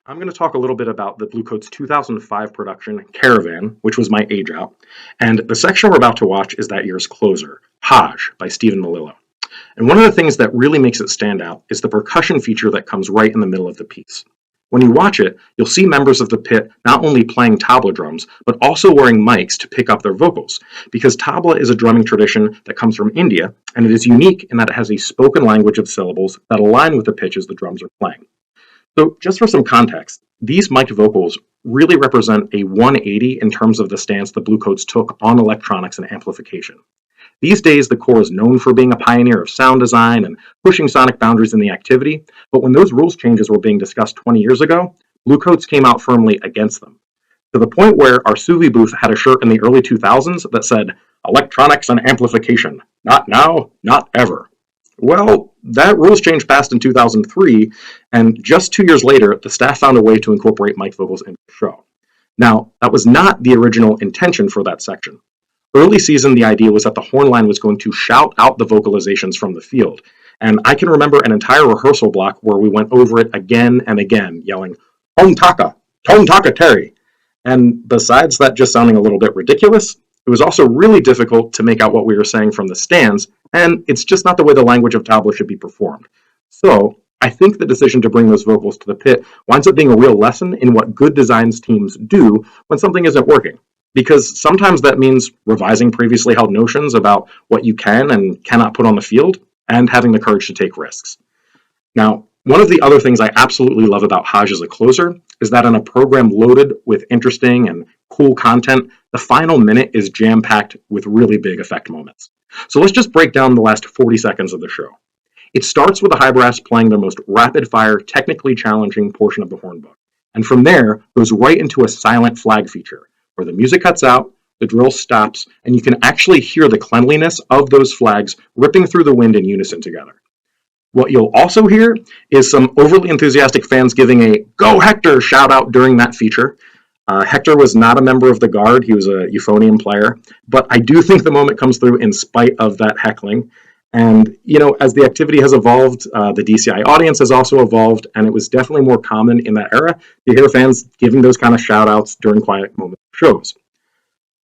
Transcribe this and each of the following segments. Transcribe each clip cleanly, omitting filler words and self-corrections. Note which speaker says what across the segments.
Speaker 1: I'm going to talk a little bit about the Bluecoats 2005 production, Caravan, which was my age out, and the section we're about to watch is that year's closer, Hajj, by Stephen Malillo. And one of the things that really makes it stand out is the percussion feature that comes right in the middle of the piece. When you watch it, you'll see members of the pit not only playing tabla drums, but also wearing mics to pick up their vocals, because tabla is a drumming tradition that comes from India, and it is unique in that it has a spoken language of syllables that align with the pitches the drums are playing. So just for some context, these mic'd vocals really represent a 180 in terms of the stance the Bluecoats took on electronics and amplification. These days, the Corps is known for being a pioneer of sound design and pushing sonic boundaries in the activity, but when those rules changes were being discussed 20 years ago, Bluecoats came out firmly against them, to the point where our Suvi booth had a shirt in the early 2000s that said, "Electronics and amplification, not now, not ever." Well, that rules change passed in 2003, and just 2 years later, the staff found a way to incorporate mic vocals into the show. Now, that was not the original intention for that section. Early season, the idea was that the horn line was going to shout out the vocalizations from the field, and I can remember an entire rehearsal block where we went over it again and again, yelling, Tone Taka Terry. And besides that just sounding a little bit ridiculous, it was also really difficult to make out what we were saying from the stands, and it's just not the way the language of tabla should be performed. So, I think the decision to bring those vocals to the pit winds up being a real lesson in what good designs teams do when something isn't working. Because sometimes that means revising previously held notions about what you can and cannot put on the field, and having the courage to take risks. Now, one of the other things I absolutely love about Hajj as a closer is that in a program loaded with interesting and cool content, the final minute is jam-packed with really big effect moments. So let's just break down the last 40 seconds of the show. It starts with the high brass playing their most rapid-fire, technically challenging portion of the horn book, and from there goes right into a silent flag feature, where the music cuts out, the drill stops, and you can actually hear the cleanliness of those flags ripping through the wind in unison together. What you'll also hear is some overly enthusiastic fans giving a "Go Hector" shout out during that feature. Hector was not a member of the Guard, he was a euphonium player, but I do think the moment comes through in spite of that heckling. And, as the activity has evolved, the DCI audience has also evolved, and it was definitely more common in that era to hear fans giving those kind of shout outs during quiet moment shows.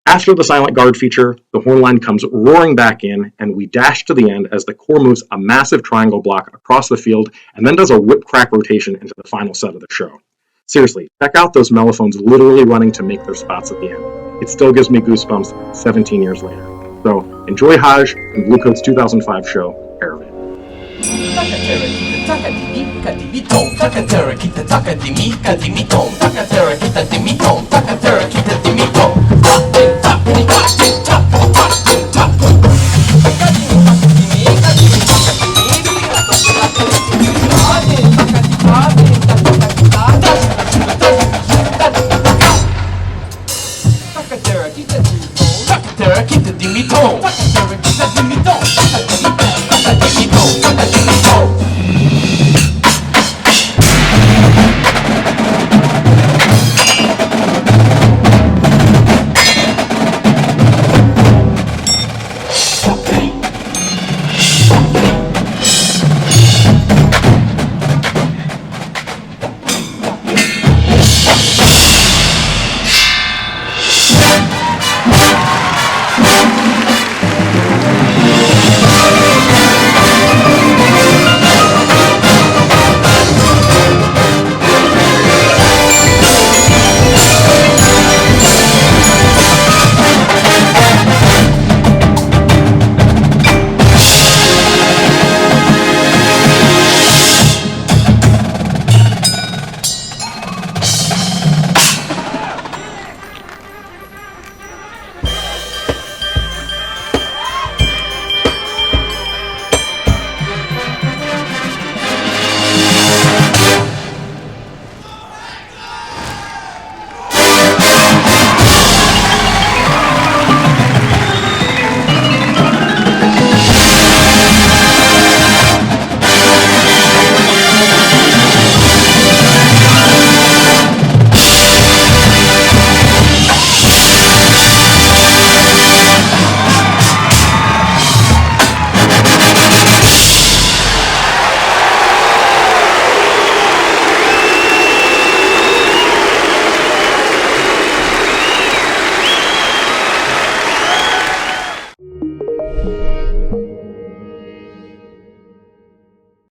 Speaker 1: After the silent guard feature, the horn line comes roaring back in, and we dash to the end as the Corps moves a massive triangle block across the field and then does a whip-crack rotation into the final set of the show. Seriously, check out those mellophones literally running to make their spots at the end. It still gives me goosebumps 17 years later. So, enjoy Hajj and Bluecoats 2005 show, Caravan.
Speaker 2: Taka